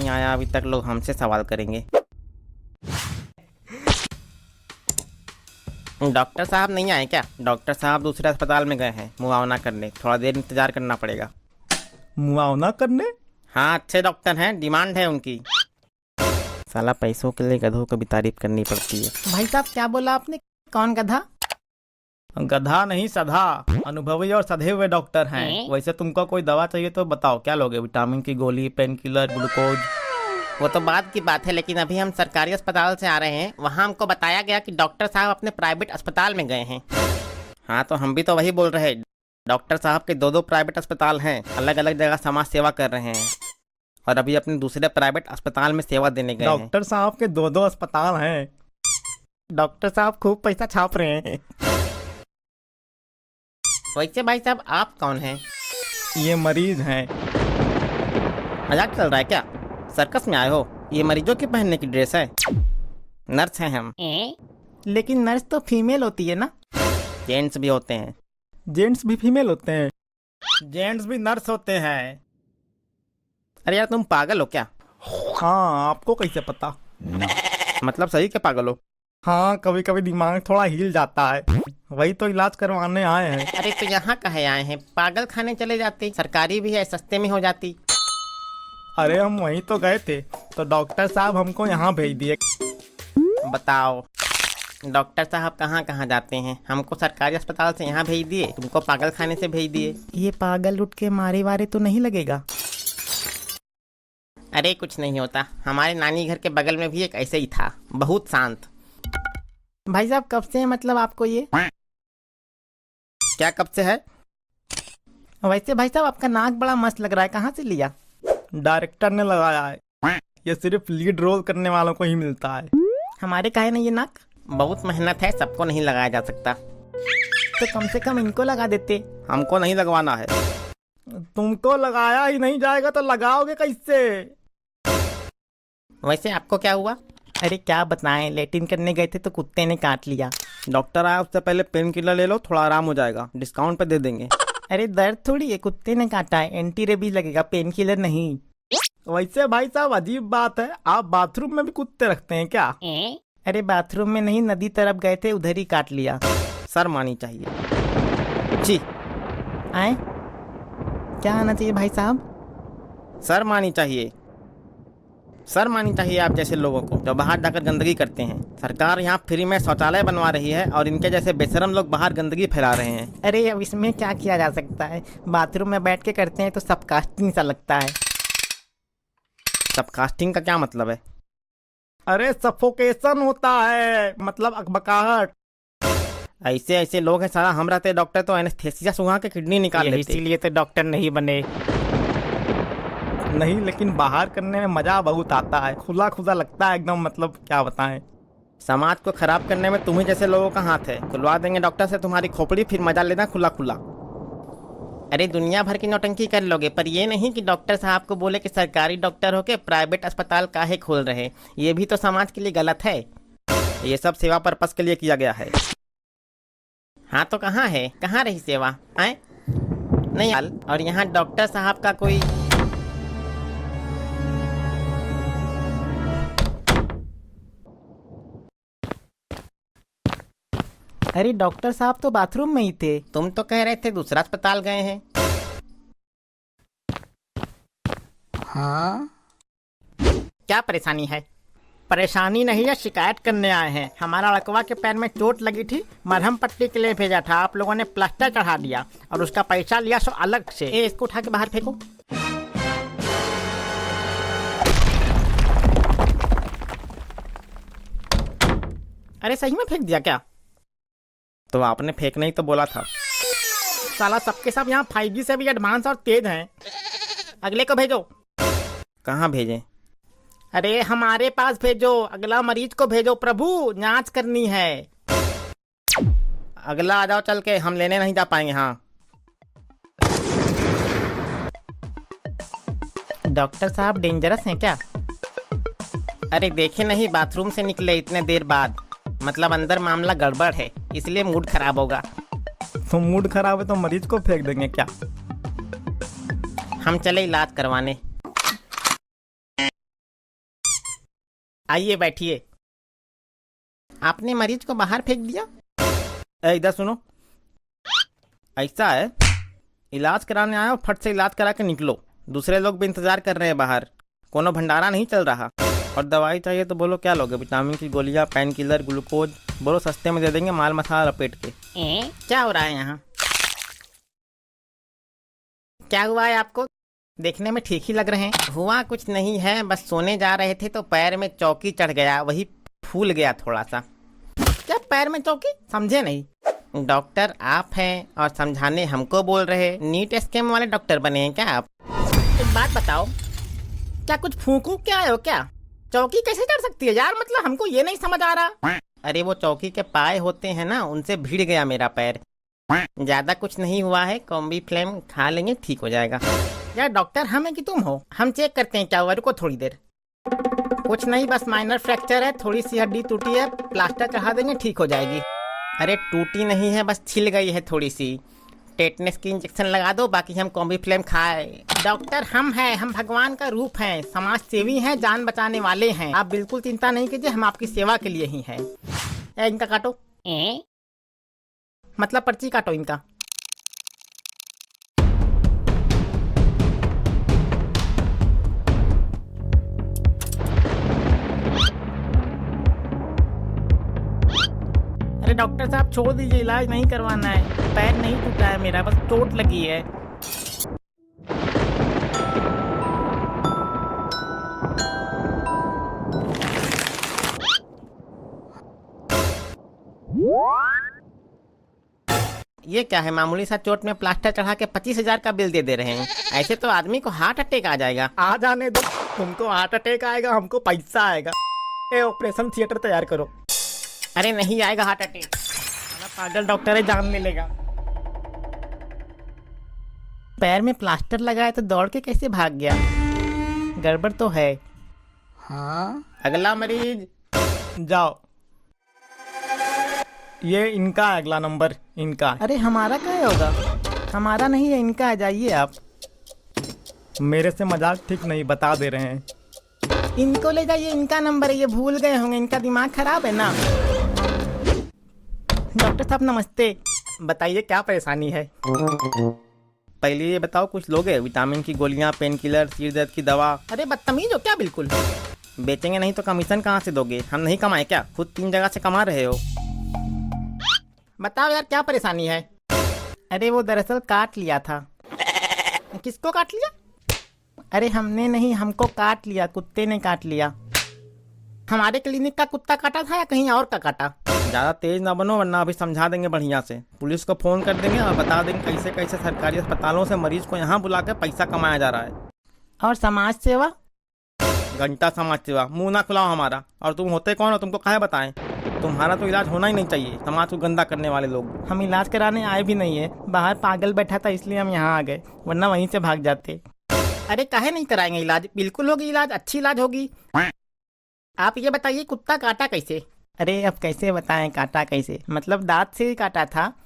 आया अभी तक, लोग हमसे सवाल करेंगे। डॉक्टर साहब नहीं आए क्या? डॉक्टर साहब दूसरे अस्पताल में गए हैं मुआवना करने, थोड़ा देर इंतजार करना पड़ेगा। मुआवना करने? हाँ, अच्छे डॉक्टर हैं, डिमांड है उनकी। साला पैसों के लिए गधों को भी तारीफ करनी पड़ती है। भाई साहब क्या बोला आपने? कौन गधा? गधा नहीं, सधा। अनुभवी और सधे हुए डॉक्टर हैं। वैसे तुमको कोई दवा चाहिए तो बताओ, क्या लोगे? विटामिन की गोली, पेन किलर, ग्लूकोज? वो तो बाद की बात है, लेकिन अभी हम सरकारी अस्पताल से आ रहे हैं। वहाँ हमको बताया गया कि डॉक्टर साहब अपने प्राइवेट अस्पताल में गए हैं। हाँ, तो हम भी तो वही बोल रहे हैं। डॉक्टर साहब के दो प्राइवेट अस्पताल हैं, अलग अलग जगह समाज सेवा कर रहे हैं, और अभी अपने दूसरे प्राइवेट अस्पताल में सेवा देने गए हैं। डॉक्टर साहब के दो अस्पताल हैं। डॉक्टर साहब खूब पैसा छाप रहे हैं। वैसे भाई साहब आप कौन हैं? ये मरीज हैं। मजाक चल रहा है क्या? सर्कस में आए हो? ये मरीजों के पहनने की ड्रेस है। नर्स हैं हम। लेकिन नर्स तो फीमेल होती है ना? जेंट्स भी होते हैं। जेंट्स भी फीमेल होते हैं? जेंट्स भी नर्स होते हैं। अरे यार, तुम पागल हो क्या? हाँ, आपको कैसे पता? मतलब सही के पागल हो? हाँ, कभी कभी दिमाग थोड़ा हिल जाता है, वही तो इलाज करवाने आए हैं। अरे तो यहाँ कहे आए हैं? पागल खाने चले जाते, सरकारी भी है, सस्ते में हो जाती। अरे हम वहीं तो गए थे, तो डॉक्टर साहब हमको यहाँ भेज दिए। बताओ, डॉक्टर साहब कहाँ कहाँ जाते हैं? हमको सरकारी अस्पताल से यहाँ भेज दिए, तुमको पागल खाने से भेज दिए। ये पागल उठ के मारे वारे तो नहीं लगेगा? अरे कुछ नहीं होता, हमारे नानी घर के बगल में भी एक ऐसे ही था, बहुत शांत। भाई साहब कब से है मतलब आपको ये? क्या कब से है? वैसे भाई साहब आपका नाक बड़ा मस्त लग रहा है, कहाँ से लिया? डायरेक्टर ने लगाया है, ये सिर्फ लीड रोल करने वालों को ही मिलता है। हमारे काहे नहीं ये नाक? बहुत मेहनत है, सबको नहीं लगाया जा सकता। तो कम से कम इनको लगा देते। हमको नहीं लगवाना है। तुमको लगाया ही नहीं जाएगा तो लगाओगे कैसे? वैसे आपको क्या हुआ? अरे क्या बताएं, लेटिन करने गए थे तो कुत्ते ने काट लिया। डॉक्टर आया, उससे पहले पेन किलर ले लो, थोड़ा आराम हो जाएगा, डिस्काउंट पे दे देंगे। अरे दर्द थोड़ी है, कुत्ते ने काटा है, एंटी रेबीज लगेगा, पेन किलर नहीं। वैसे भाई साहब अजीब बात है, आप बाथरूम में भी कुत्ते रखते हैं क्या? अरे बाथरूम में नहीं, नदी तरफ गए थे, उधर ही काट लिया। शर्म आनी चाहिए। जी, आए क्या आना चाहिए भाई साहब? शर्म आनी चाहिए। शर्म आनी चाहिए आप जैसे लोगों को, जो बाहर जाकर गंदगी करते हैं। सरकार यहाँ फ्री में शौचालय बनवा रही है और इनके जैसे बेशरम लोग बाहर गंदगी फैला रहे हैं। अरे अब इसमें क्या किया जा सकता है, बाथरूम में बैठ के करते हैं तो सब कास्टिंग सा लगता है। सब कास्टिंग का क्या मतलब है? अरे सफोकेशन होता है, मतलब अकबकाहट। ऐसे ऐसे लोग हैं, सारा हम रहते डॉक्टर तो एनेस्थेसिया सुहा के किडनी निकाल लेते। इसीलिए तो डॉक्टर नहीं बने। नहीं, लेकिन बाहर करने में मजा बहुत आता है, खुला खुला लगता है एकदम, मतलब क्या बताएं। समाज को खराब करने में तुम्ही जैसे लोगों का हाथ है। खुलवा देंगे डॉक्टर से तुम्हारी खोपड़ी, फिर मजा लेना खुला खुला। अरे दुनिया भर की नौटंकी कर लोगे, पर ये नहीं कि डॉक्टर साहब को बोले कि सरकारी डॉक्टर होके प्राइवेट अस्पताल काहे खोल रहे। ये भी तो समाज के लिए गलत है। ये सब सेवा पर्पस के लिए किया गया है। हाँ तो कहाँ है, कहाँ रही सेवा? आए नहीं हाल। और यहाँ डॉक्टर साहब का कोई अरे डॉक्टर साहब तो बाथरूम में ही थे। तुम तो कह रहे थे दूसरा अस्पताल गए हैं। हाँ, क्या परेशानी है? परेशानी नहीं है, शिकायत करने आए हैं। हमारा लड़कवा के पैर में चोट लगी थी, मरहम पट्टी के लिए भेजा था, आप लोगों ने प्लास्टर चढ़ा दिया और उसका पैसा लिया सो अलग से। इसको उठा के बाहर फेंको। अरे सही में फेंक दिया क्या? तो आपने फेंकना ही तो बोला था। साला सबके सब यहाँ 5G से भी एडवांस और तेज हैं। अगले को भेजो। कहाँ भेजें? अरे हमारे पास भेजो, अगला मरीज को भेजो प्रभु, जांच करनी है। अगला आ जाओ चल के, हम लेने नहीं जा पाएंगे। हाँ डॉक्टर साहब डेंजरस हैं क्या? अरे देखे नहीं, बाथरूम से निकले इतने देर बाद, मतलब अंदर मामला गड़बड़ है, इसलिए मूड खराब होगा। तो मूड खराब है तो मरीज को फेंक देंगे क्या? हम चले इलाज करवाने। आइए बैठिए। आपने मरीज को बाहर फेंक दिया? इधर सुनो, ऐसा है, इलाज कराने आए हो, फट से इलाज करा के निकलो। दूसरे लोग भी इंतजार कर रहे हैं बाहर, कोनो भंडारा नहीं चल रहा। और दवाई चाहिए तो बोलो क्या लोगे? विटामिन की गोलियां, पेन किलर, ग्लूकोज, बोलो सस्ते में दे देंगे, माल मसाला लपेट के। क्या हो रहा है यहाँ? क्या हुआ है आपको? देखने में ठीक ही लग रहे हैं। हुआ कुछ नहीं है, बस सोने जा रहे थे तो पैर में चौकी चढ़ गया, वही फूल गया थोड़ा सा। क्या पैर में चौकी? समझे नहीं। डॉक्टर आप हैं और समझाने हमको बोल रहे? नीट स्कैम वाले डॉक्टर बने हैं क्या आप? एक बात बताओ, क्या कुछ फूकू क्या हो क्या? चौकी कैसे चढ़ सकती है यार? मतलब हमको ये नहीं समझ आ रहा। अरे वो चौकी के पाए होते हैं ना, उनसे भिड़ गया मेरा पैर। ज्यादा कुछ नहीं हुआ है, कॉम्बी फ्लेम खा लेंगे ठीक हो जाएगा। यार डॉक्टर हम है कि तुम हो? हम चेक करते हैं क्या हुआ, रुको थोड़ी देर। कुछ नहीं, बस माइनर फ्रैक्चर है, थोड़ी सी हड्डी टूटी है, प्लास्टर चढ़ा देंगे ठीक हो जाएगी। अरे टूटी नहीं है, बस छिल गई है थोड़ी सी। टेटनेस की इंजेक्शन लगा दो, बाकी हम कॉम्बी फ्लेम खाए। डॉक्टर हम हैं, हम भगवान का रूप हैं, समाज सेवी हैं, जान बचाने वाले हैं। आप बिल्कुल चिंता नहीं कीजिए, हम आपकी सेवा के लिए ही हैं। इनका काटो। मतलब पर्ची काटो इनका। अरे डॉक्टर साहब छोड़ दीजिए, इलाज नहीं करवाना है। पैर नहीं टूटा है मेरा, बस चोट लगी है। ये क्या है, मामूली सा चोट में प्लास्टर चढ़ा के 25,000 का बिल दे रहे हैं। ऐसे तो आदमी को हार्ट अटैक आ जाएगा। आ जाने दो, तुमको हार्ट अटैक आएगा, हमको पैसा आएगा। ऑपरेशन थिएटर तैयार करो। अरे नहीं आएगा हार्ट अटैक, पागल डॉक्टर है, जान ले लेगा। पैर में प्लास्टर लगाए तो दौड़ के कैसे भाग गया? गड़बड़ तो है। हाँ, अगला मरीज। जाओ, ये इनका अगला नंबर, इनका। अरे हमारा क्या होगा? हमारा नहीं है, इनका आ जाइए आप। मेरे से मजाक ठीक नहीं, बता दे रहे हैं। इनको ले जाइए, इनका नंबर है। ये भूल गए होंगे, इनका दिमाग खराब है ना। डॉक्टर साहब नमस्ते, बताइए क्या परेशानी है? पहले ये बताओ, कुछ लोगे? विटामिन की गोलियां, पेन किलर, सिर दर्द की दवा। अरे बदतमीज हो क्या? बिल्कुल। बेचेंगे नहीं तो कमीशन कहाँ से दोगे? हम नहीं कमाए क्या? खुद 3 जगह से कमा रहे हो। बताओ यार क्या परेशानी है? अरे वो दरअसल काट लिया था। किसको काट लिया? अरे हमने नहीं, हमको काट लिया, कुत्ते ने काट लिया। हमारे क्लिनिक का कुत्ता काटा था या कहीं और का काटा? ज़्यादा तेज ना बनो, वरना अभी समझा देंगे बढ़िया से। पुलिस को फोन कर देंगे और बता देंगे कैसे कैसे सरकारी अस्पतालों से मरीज को यहाँ बुला कर पैसा कमाया जा रहा है। और समाज सेवा? घंटा समाज सेवा, मुंह ना खुलाओ हमारा। और तुम होते कौन हो? तुमको काहे बताएं? तुम्हारा तो इलाज होना ही नहीं चाहिए, समाज को गंदा करने वाले लोग। हम इलाज कराने आए भी नहीं है, बाहर पागल बैठा था इसलिए हम यहाँ आ गए, वरना वहीं से भाग जाते। अरे काहे नहीं कराएंगे इलाज? बिल्कुल होगी इलाज, अच्छी इलाज होगी। आप ये बताइए कुत्ता काटा कैसे? अरे अब कैसे बताएं काटा कैसे? मतलब दांत से ही काटा था,